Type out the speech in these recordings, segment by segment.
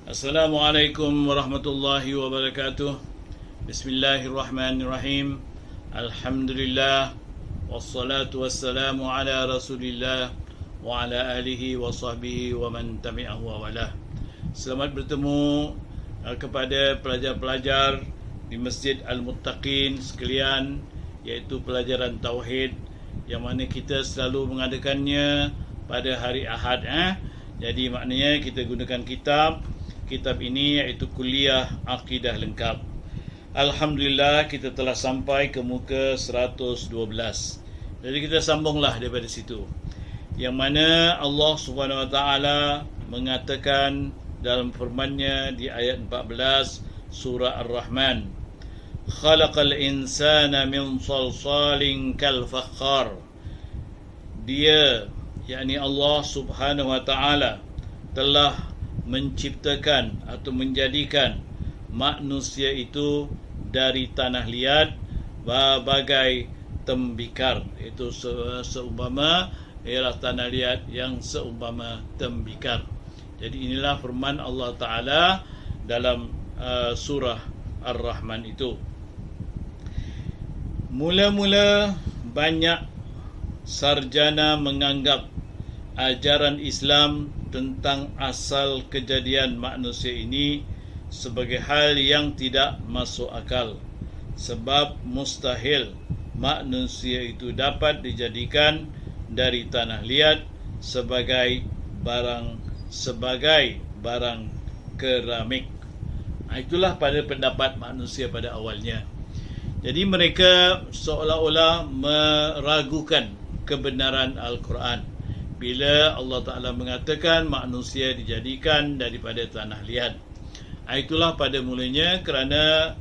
Assalamualaikum warahmatullahi wabarakatuh. Bismillahirrahmanirrahim. Alhamdulillah. Wassalatu wassalamu ala rasulillah wa ala alihi wa sahbihi wa man tabi'ahu wa walah. Selamat bertemu kepada pelajar-pelajar di Masjid Al-Muttaqin sekalian, iaitu pelajaran Tauhid yang mana kita selalu mengadakannya pada hari Ahad. Jadi maknanya kita gunakan kitab ini, iaitu Kuliah Akidah Lengkap. Alhamdulillah kita telah sampai ke muka 112. Jadi kita sambunglah daripada situ, yang mana Allah Subhanahu Wa Taala mengatakan dalam firman-Nya di ayat 14 surah Ar-Rahman, khalaqal insana min salsalin kal fakhar. Dia, yakni Allah Subhanahu Wa Taala, telah menciptakan atau menjadikan manusia itu dari tanah liat bagai tembikar. Itu seumpama ialah tanah liat yang seumpama tembikar. Jadi inilah firman Allah Ta'ala dalam surah Ar-Rahman itu. Mula-mula banyak sarjana menganggap ajaran Islam tentang asal kejadian manusia ini sebagai hal yang tidak masuk akal, sebab mustahil manusia itu dapat dijadikan dari tanah liat sebagai barang keramik. Itulah pada pendapat manusia pada awalnya. Jadi mereka seolah-olah meragukan kebenaran Al-Quran bila Allah Ta'ala mengatakan manusia dijadikan daripada tanah liat. Itulah pada mulanya kerana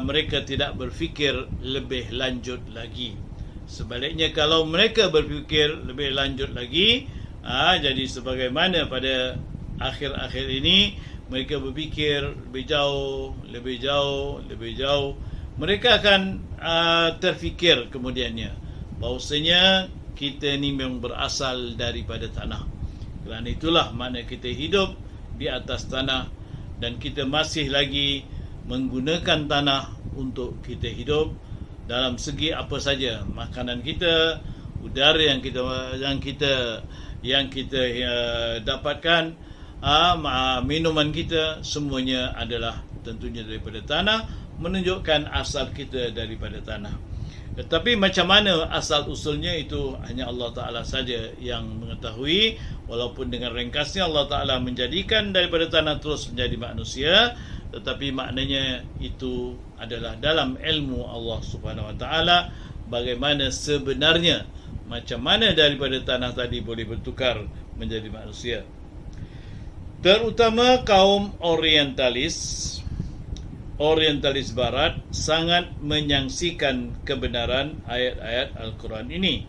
mereka tidak berfikir lebih lanjut lagi. Sebaliknya, kalau mereka berfikir lebih lanjut lagi, jadi sebagaimana pada akhir-akhir ini mereka berfikir lebih jauh, mereka akan terfikir kemudiannya bahawasanya kita ni memang berasal daripada tanah. Kerana itulah mana kita hidup di atas tanah, dan kita masih lagi menggunakan tanah untuk kita hidup dalam segi apa saja. Makanan kita, udara yang kita dapatkan, minuman kita, semuanya adalah tentunya daripada tanah, menunjukkan asal kita daripada tanah. Tetapi macam mana asal usulnya itu hanya Allah Ta'ala saja yang mengetahui. Walaupun dengan ringkasnya Allah Ta'ala menjadikan daripada tanah terus menjadi manusia, tetapi maknanya itu adalah dalam ilmu Allah Subhanahu Wa Ta'ala bagaimana sebenarnya, macam mana daripada tanah tadi boleh bertukar menjadi manusia. Terutama kaum orientalis Barat sangat menyangsikan kebenaran ayat-ayat Al-Quran ini.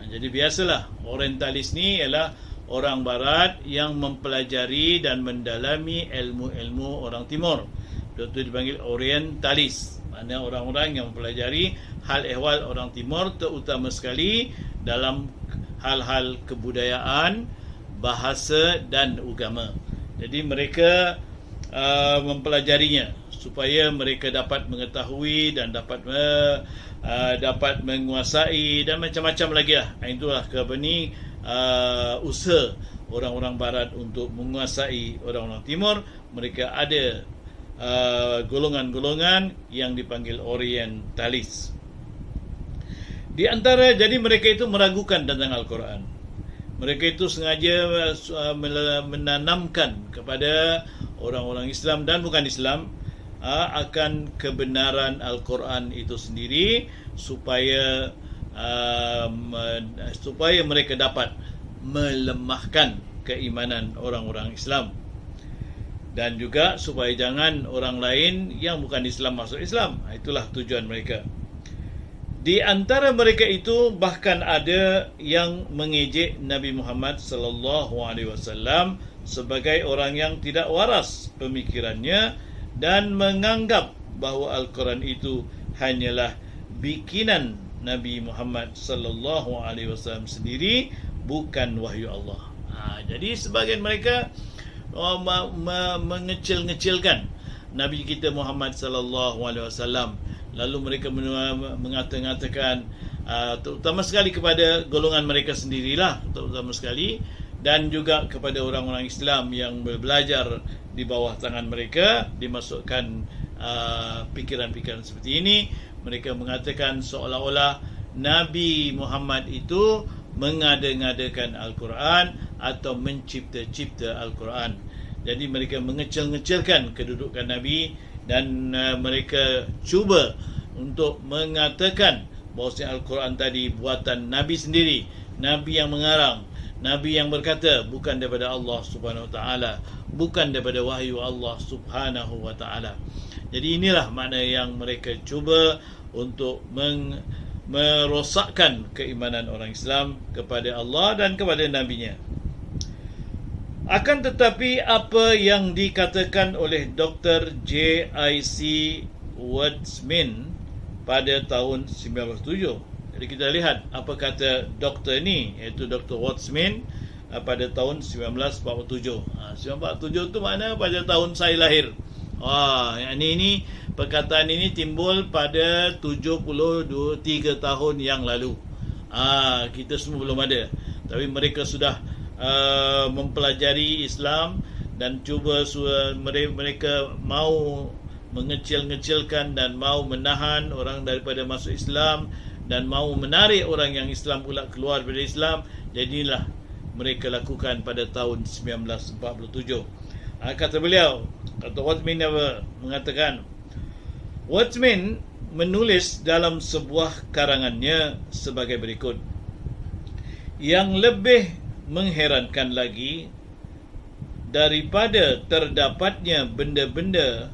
Jadi biasalah, orientalis ni ialah orang Barat yang mempelajari dan mendalami ilmu-ilmu orang Timur. Itu dipanggil orientalis. Maknanya orang-orang yang mempelajari hal ehwal orang Timur, terutama sekali dalam hal-hal kebudayaan, bahasa dan agama. Jadi mereka mempelajarinya supaya mereka dapat mengetahui dan dapat menguasai dan macam-macam lagi lah. Itulah usaha orang-orang Barat untuk menguasai orang-orang Timur. Mereka ada golongan-golongan yang dipanggil orientalis. Di antara, jadi mereka itu meragukan tentang Al-Quran. Mereka itu sengaja menanamkan kepada orang-orang Islam dan bukan Islam akan kebenaran Al-Quran itu sendiri, supaya mereka dapat melemahkan keimanan orang-orang Islam, dan juga supaya jangan orang lain yang bukan Islam masuk Islam. Itulah tujuan mereka. Di antara mereka itu bahkan ada yang mengejek Nabi Muhammad sallallahu alaihi wasallam sebagai orang yang tidak waras pemikirannya, dan menganggap bahawa Al-Quran itu hanyalah bikinan Nabi Muhammad sallallahu alaihi wasallam sendiri, bukan wahyu Allah. Jadi sebagian mereka mengecil-ngecilkan Nabi kita Muhammad sallallahu alaihi wasallam. Lalu mereka mengatakan terutama sekali kepada golongan mereka sendirilah, terutama sekali, dan juga kepada orang-orang Islam yang belajar di bawah tangan mereka, dimasukkan pikiran-pikiran seperti ini. Mereka mengatakan seolah-olah Nabi Muhammad itu mengada-ngadakan Al-Quran atau mencipta-cipta Al-Quran. Jadi mereka mengecil-ngecilkan kedudukan Nabi, dan mereka cuba untuk mengatakan bahawa Al-Quran tadi buatan Nabi sendiri, Nabi yang mengarang, Nabi yang berkata, bukan daripada Allah Subhanahu Wa Taala, bukan daripada wahyu Allah Subhanahu Wa Taala. Jadi inilah makna yang mereka cuba untuk merosakkan keimanan orang Islam kepada Allah dan kepada Nabi-Nya. Akan tetapi apa yang dikatakan oleh Dr. J.I.C. Wordsmin pada tahun 1907. Jadi kita lihat apa kata doktor ni, iaitu Dr. Wordsmin pada tahun 1947. 1947 tu mana pada tahun saya lahir. Ini perkataan ini timbul pada 73 tahun yang lalu. Kita semua belum ada. Tapi mereka sudah mempelajari Islam dan cuba mereka mau mengecil-ngecilkan dan mau menahan orang daripada masuk Islam dan mau menarik orang yang Islam pula keluar daripada Islam. Jadi inilah mereka lakukan pada tahun 1947. Kata beliau, kata Wordsmin mengatakan, Wordsmin menulis dalam sebuah karangannya sebagai berikut. Yang lebih mengherankan lagi daripada terdapatnya benda-benda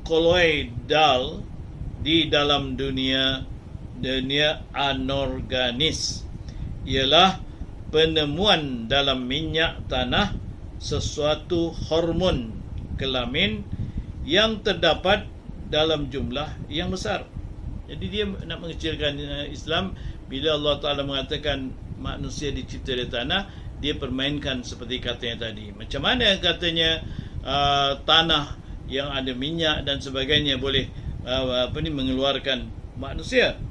koloidal di dalam dunia anorganis ialah penemuan dalam minyak tanah sesuatu hormon kelamin yang terdapat dalam jumlah yang besar. Jadi dia nak mengecilkan Islam. Bila Allah Ta'ala mengatakan manusia dicipta dari tanah, dia permainkan seperti katanya tadi. Macam mana katanya tanah yang ada minyak dan sebagainya boleh mengeluarkan manusia.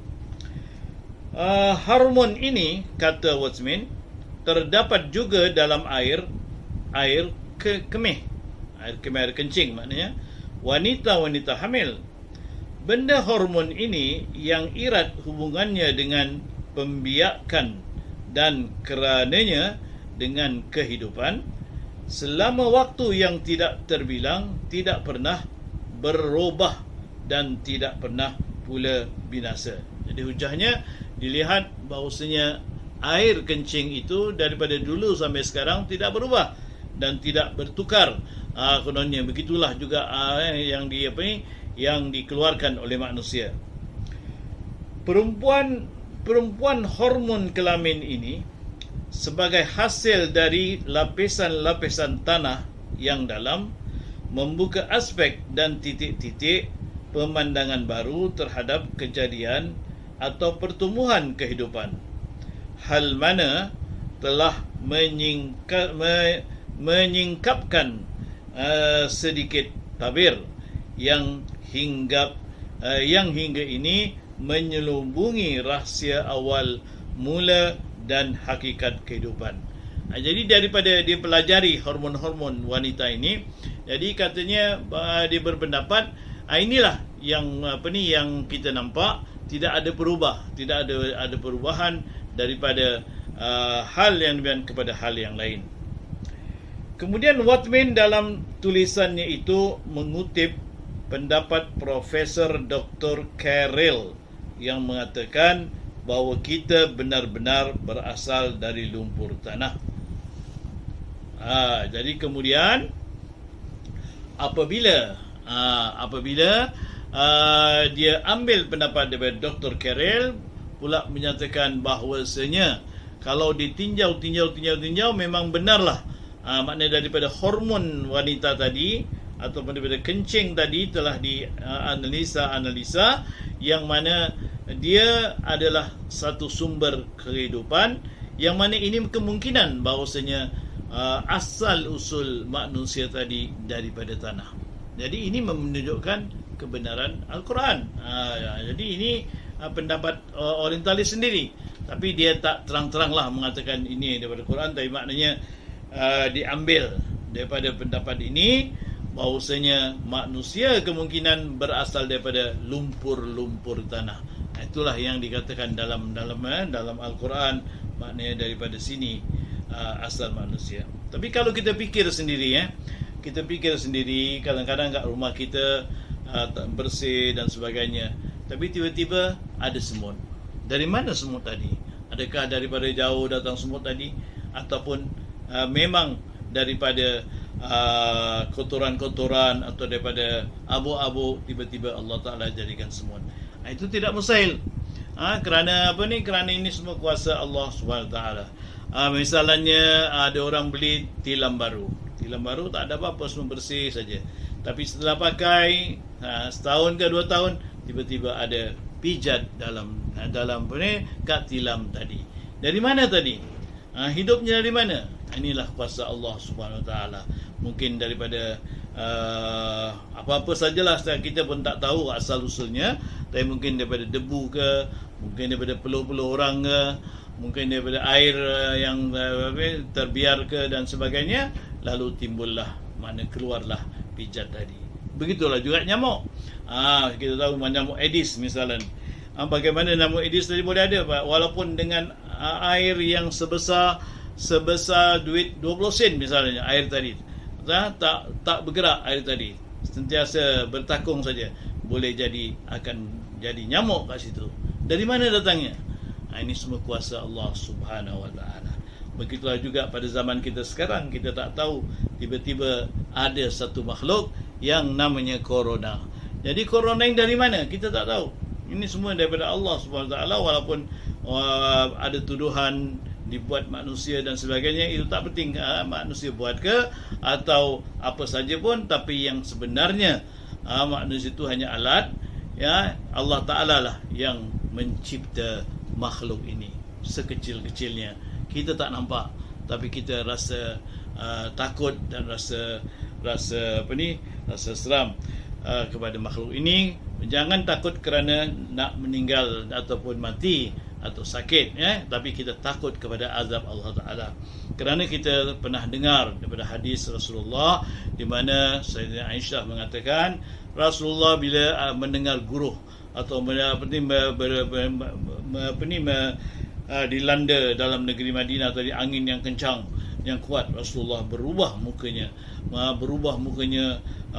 Hormon ini, kata Wordsmin, terdapat juga dalam air kemih, air kencing maknanya, wanita-wanita hamil. Benda hormon ini yang erat hubungannya dengan pembiakan dan kerananya dengan kehidupan selama waktu yang tidak terbilang, tidak pernah berubah dan tidak pernah pula binasa. Jadi hujahnya dilihat bahawasanya air kencing itu daripada dulu sampai sekarang tidak berubah dan tidak bertukar. Kononnya begitulah juga yang dikeluarkan oleh manusia. Perempuan hormon kelamin ini sebagai hasil dari lapisan-lapisan tanah yang dalam membuka aspek dan titik-titik pemandangan baru terhadap kejadian atau pertumbuhan kehidupan. Hal mana telah menyingkapkan sedikit tabir yang hingga ini menyelubungi rahsia awal mula dan hakikat kehidupan. Jadi daripada dia pelajari hormon-hormon wanita ini, jadi katanya dia berpendapat inilah yang yang kita nampak tidak ada perubahan daripada hal yang lain kepada hal yang lain. Kemudian Wordsmin dalam tulisannya itu mengutip pendapat Profesor Dr. Carrel yang mengatakan bahawa kita benar-benar berasal dari lumpur tanah. Jadi kemudian apabila dia ambil pendapat daripada Dr. Carrel, pula menyatakan bahawasanya kalau ditinjau memang benarlah, maknanya daripada hormon wanita tadi ataupun daripada kencing tadi telah dianalisa yang mana dia adalah satu sumber kehidupan yang mana ini kemungkinan bahawasanya asal usul manusia tadi daripada tanah. Jadi ini menunjukkan kebenaran Al-Quran. Jadi ini pendapat orientalis sendiri, tapi dia tak terang-teranglah mengatakan ini daripada Quran, tapi maknanya diambil daripada pendapat ini bahawasanya manusia kemungkinan berasal daripada lumpur-lumpur tanah. Itulah yang dikatakan dalam Al-Quran, maknanya daripada sini asal manusia. Tapi kalau kita fikir sendiri, kadang-kadang kat rumah kita tak bersih dan sebagainya, tapi tiba-tiba ada semut. Dari mana semut tadi? Adakah daripada jauh datang semut tadi, ataupun memang daripada kotoran-kotoran atau daripada abu-abu tiba-tiba Allah Ta'ala jadikan semut? Itu tidak mustahil. Kerana apa ni? Kerana ini semua kuasa Allah SWT. Misalnya ada orang beli tilam baru tak ada apa-apa, semua bersih saja. Tapi setelah pakai setahun ke 2 tahun, tiba-tiba ada pijat dalam apa ni, kat tilam tadi. Dari mana tadi? Hidupnya dari mana? Inilah kuasa Allah Subhanahu Wa Taala. Mungkin daripada apa-apa sajalah, kita pun tak tahu asal usulnya, tapi mungkin daripada debu ke, mungkin daripada peluh-peluh orang ke, mungkin daripada air yang terbiar ke dan sebagainya, lalu timbullah, mana keluarlah pijat tadi. Begitulah juga nyamuk. Kita tahu nyamuk Aedes misalnya. Bagaimana nyamuk Aedes tadi boleh ada, walaupun dengan air yang sebesar duit 20 sen misalnya, air tadi tak bergerak, air tadi sentiasa bertakung saja, boleh akan jadi nyamuk kat situ. Dari mana datangnya? Ini semua kuasa Allah Subhanahu Wa Taala. Begitulah juga pada zaman kita sekarang, kita tak tahu, tiba-tiba ada satu makhluk yang namanya corona. Jadi corona yang dari mana? Kita tak tahu. Ini semua daripada Allah Subhanahu Wa Taala, walaupun ada tuduhan dibuat manusia dan sebagainya, itu tak penting manusia buat ke atau apa saja pun, tapi yang sebenarnya manusia itu hanya alat, ya. Allah Ta'ala lah yang mencipta makhluk ini sekecil-kecilnya. Kita tak nampak, tapi kita rasa takut dan rasa seram kepada makhluk ini. Jangan takut kerana nak meninggal ataupun mati atau sakit, tapi kita takut kepada azab Allah Ta'ala. Kerana kita pernah dengar daripada hadis Rasulullah, di mana Sayyidina Aisyah mengatakan, Rasulullah bila mendengar guruh atau dilanda dalam negeri Madinah tadi angin yang kencang, yang kuat, Rasulullah berubah mukanya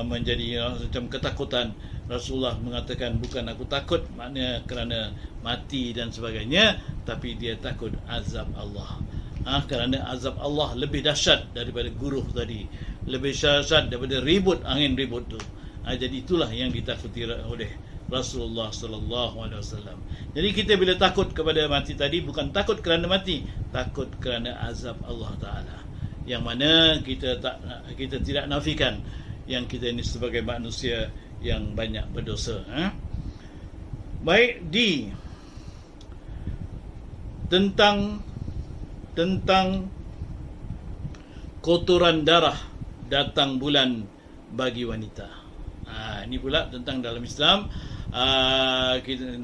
menjadi macam ketakutan. Rasulullah mengatakan, bukan aku takut maknanya kerana mati dan sebagainya, tapi dia takut azab Allah. Kerana azab Allah lebih dahsyat daripada guruh tadi, lebih dahsyat daripada angin ribut tu. Jadi itulah yang ditakuti oleh Rasulullah sallallahu alaihi wasallam. Jadi kita bila takut kepada mati tadi, bukan takut kerana mati, takut kerana azab Allah Taala. Yang mana kita tidak nafikan yang kita ini sebagai manusia yang banyak berdosa. Baik, tentang kotoran darah datang bulan bagi wanita. Ini pula tentang dalam Islam, kita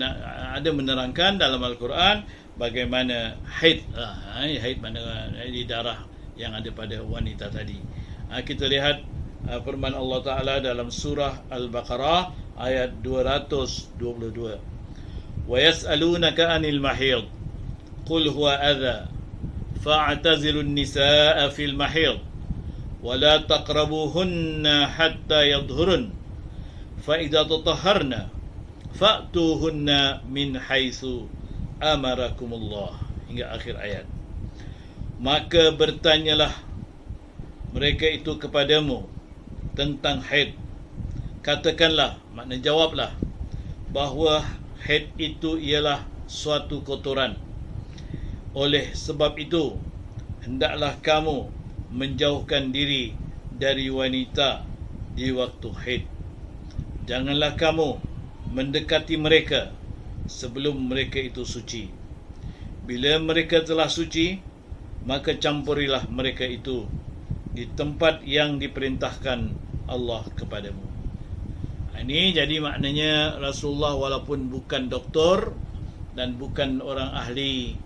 ada menerangkan dalam Al-Quran bagaimana haid mana di darah yang ada pada wanita tadi. Kita lihat firman Allah Ta'ala dalam surah Al-Baqarah ayat 222. Wa yas'alunaka 'anil mahid qul huwa adha fa'tazilun nisaa fil mahid wa la taqrabuhunna hatta yadhhurun fa idza tatahharna fa'tuhunna min haitsu amarakumullah, hingga akhir ayat. Maka bertanyalah mereka itu kepadamu tentang haid. Katakanlah, makna jawablah, bahawa haid itu ialah suatu kotoran. Oleh sebab itu, hendaklah kamu menjauhkan diri dari wanita di waktu haid. Janganlah kamu mendekati mereka sebelum mereka itu suci. Bila mereka telah suci, maka campurilah mereka itu di tempat yang diperintahkan Allah kepadamu. Ini jadi maknanya Rasulullah walaupun bukan doktor dan bukan orang ahli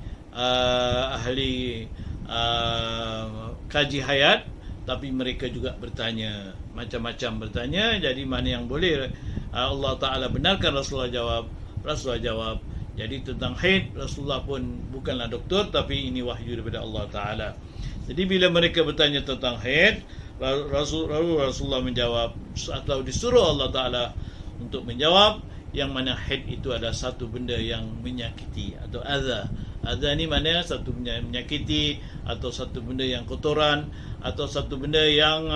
kaji hayat, tapi mereka juga bertanya, macam-macam bertanya. Jadi mana yang boleh Allah Ta'ala benarkan, Rasulullah jawab. Jadi tentang haid, Rasulullah pun bukanlah doktor, tapi ini wahyu daripada Allah Ta'ala. Jadi bila mereka bertanya tentang haid, Rasulullah menjawab, atau disuruh Allah Ta'ala untuk menjawab, yang mana haid itu adalah satu benda yang menyakiti, atau adza. Adza ni mana satu benda yang menyakiti, atau satu benda yang kotoran, atau satu benda yang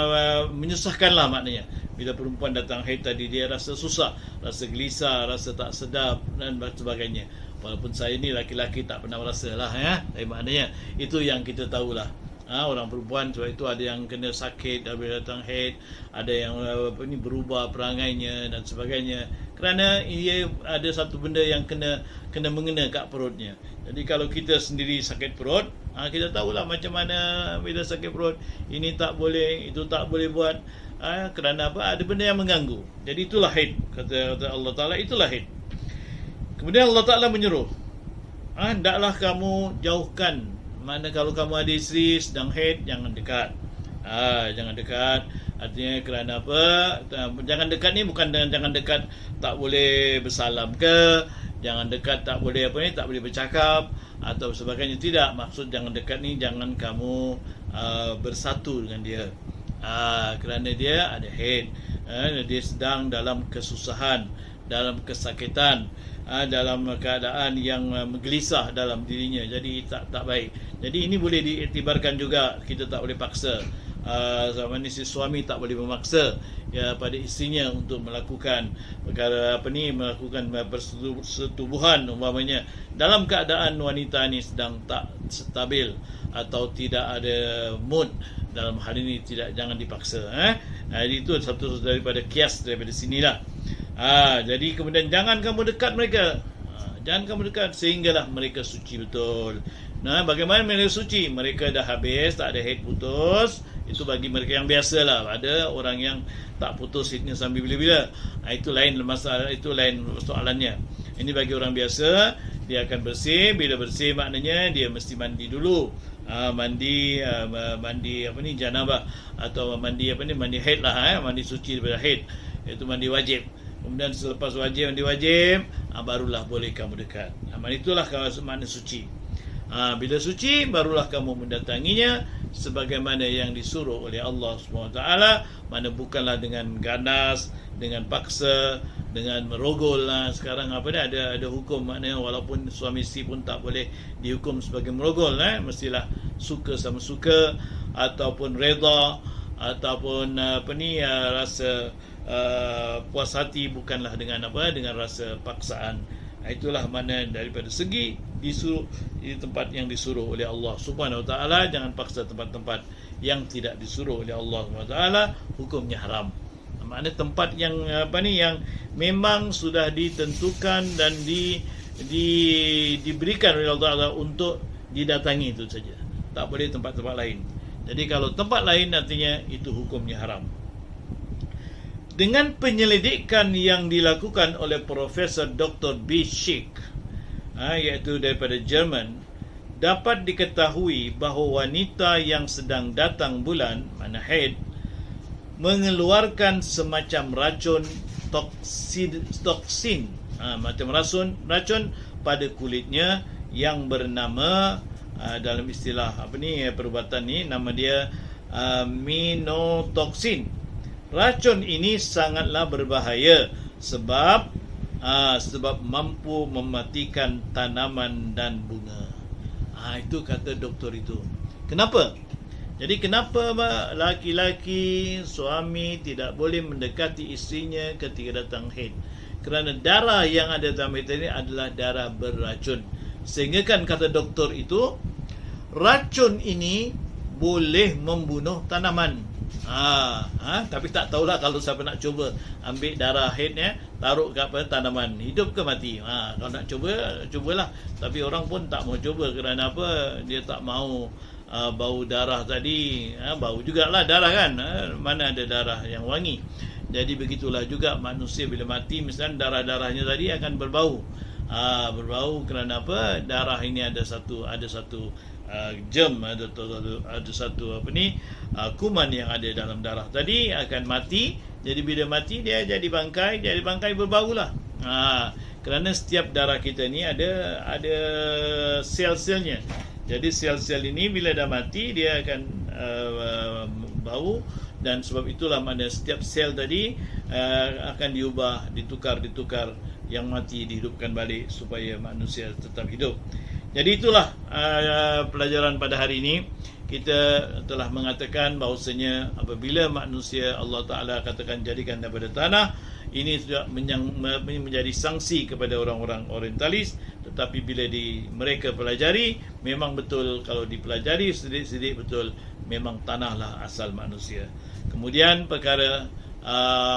menyusahkanlah maknanya. Bila perempuan datang haid tadi, dia rasa susah, rasa gelisah, rasa tak sedap dan sebagainya. Walaupun saya ni laki-laki tak pernah merasa lah Tapi maknanya itu yang kita tahulah. Orang perempuan sebab itu ada yang kena sakit bila datang haid, ada yang berubah perangainya dan sebagainya, kerana ia ada satu benda yang kena mengena kat perutnya. Jadi kalau kita sendiri sakit perut, kita tahulah macam mana bila sakit perut, ini tak boleh, itu tak boleh buat. Kerana apa? Ada benda yang mengganggu. Jadi itulah haid, kata Allah Ta'ala, itulah haid. Kemudian Allah Ta'ala menyuruh, hendaklah kamu jauhkan. Mana kalau kamu ada isteri sedang haid, jangan dekat. Jangan dekat. Artinya kerana apa? Jangan dekat ni bukan jangan dekat tak boleh bersalam ke, jangan dekat tak boleh tak boleh bercakap atau sebagainya. Tidak, maksud jangan dekat ni jangan kamu bersatu dengan dia. Kerana dia ada haid, dia sedang dalam kesusahan, dalam kesakitan, dalam keadaan yang menggelisah dalam dirinya. Jadi tak baik. Jadi ini boleh diiktibarkan juga, kita tak boleh paksa. Zaman ni si suami tak boleh memaksa pada isterinya untuk melakukan perkara melakukan persetubuhan umpamanya dalam keadaan wanita ni sedang tak stabil atau tidak ada mood. Dalam hal ini jangan dipaksa. Jadi itu satu daripada kias daripada sinilah. Jadi kemudian jangan kamu dekat mereka. Jangan kamu dekat sehinggalah mereka suci betul. Bagaimana mereka suci? Mereka dah habis, tak ada haid putus. Itu bagi mereka yang biasalah. Ada orang yang tak putus haidnya sampai bila-bila. Itu lain masalah, itu lain soalannya. Ini bagi orang biasa, dia akan bersih. Bila bersih maknanya dia mesti mandi dulu. Mandi janabah atau mandi haid lah, mandi suci daripada haid, iaitu mandi wajib. Kemudian selepas mandi wajib, barulah boleh kamu dekat. Itulah makna suci. Bila suci, barulah kamu mendatanginya sebagaimana yang disuruh oleh Allah SWT. Mana bukanlah dengan ganas, dengan paksa, dengan merogol. Sekarang ada hukum, maknanya walaupun suami isteri pun tak boleh dihukum sebagai merogol. Mestilah suka sama suka, ataupun reda, ataupun rasa puas hati, bukanlah dengan rasa paksaan. Itulah mana daripada segi disuruh di tempat yang disuruh oleh Allah Subhanahu Wa Taala. Jangan paksa tempat-tempat yang tidak disuruh oleh Allah Subhanahu Wa Taala, hukumnya haram. Maknanya tempat yang yang memang sudah ditentukan dan diberikan oleh Allah Taala untuk didatangi, itu saja. Tak boleh tempat-tempat lain. Jadi kalau tempat lain, artinya itu hukumnya haram. Dengan penyelidikan yang dilakukan oleh Profesor Dr. B. Schick, iaitu daripada Jerman, dapat diketahui bahawa wanita yang sedang datang bulan, mana haid, mengeluarkan semacam racun toksin, macam racun pada kulitnya yang bernama, dalam istilah perubatan ni, nama dia minotoksin. Racun ini sangatlah berbahaya sebab mampu mematikan tanaman dan bunga. Itu kata doktor itu. Kenapa? Jadi kenapa laki-laki, suami tidak boleh mendekati isterinya ketika datang haid? Kerana darah yang ada dalam haid ini adalah darah beracun. Sehingga kan kata doktor itu, racun ini boleh membunuh tanaman. Tapi tak tahulah kalau siapa nak cuba ambil darah haidnya, taruh kat tanaman, hidup ke mati. Kalau nak cuba, cubalah. Tapi orang pun tak mau cuba kerana apa? Dia tak mau bau darah tadi. Bau jugalah darah kan. Mana ada darah yang wangi. Jadi begitulah juga manusia bila mati, misalnya darah-darahnya tadi akan berbau. Berbau kerana apa? Darah ini ada satu germ, ada satu kuman yang ada dalam darah tadi akan mati. Jadi bila mati dia jadi bangkai berbau lah. Kerana setiap darah kita ni ada sel-selnya. Jadi sel-sel ini bila dah mati dia akan bau, dan sebab itulah mana setiap sel tadi akan ditukar yang mati dihidupkan balik supaya manusia tetap hidup. Jadi itulah pelajaran pada hari ini. Kita telah mengatakan bahawasanya apabila manusia Allah Ta'ala katakan jadikan daripada tanah, ini sudah menjadi sanksi kepada orang-orang orientalis. Tetapi bila mereka pelajari, memang betul kalau dipelajari sedikit-sedikit betul, memang tanahlah asal manusia. Kemudian perkara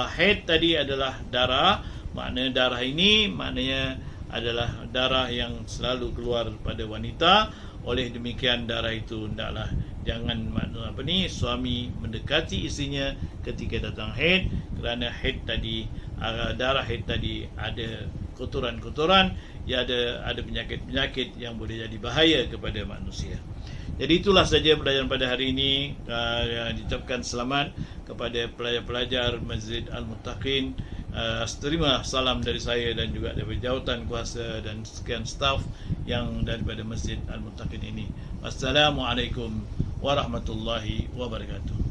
haid tadi adalah darah. Makna darah ini maknanya adalah darah yang selalu keluar pada wanita. Oleh demikian darah itu jangan suami mendekati isterinya ketika datang haid, kerana haid tadi, darah haid tadi ada kotoran-kotoran, ada penyakit-penyakit yang boleh jadi bahaya kepada manusia. Jadi itulah saja pelajaran pada hari ini. Diucapkan selamat kepada pelajar-pelajar Masjid Al-Muttaqin. Terima salam dari saya dan juga daripada jawatan kuasa dan sekian staf yang daripada Masjid Al-Muttaqin ini. Wassalamualaikum warahmatullahi wabarakatuh.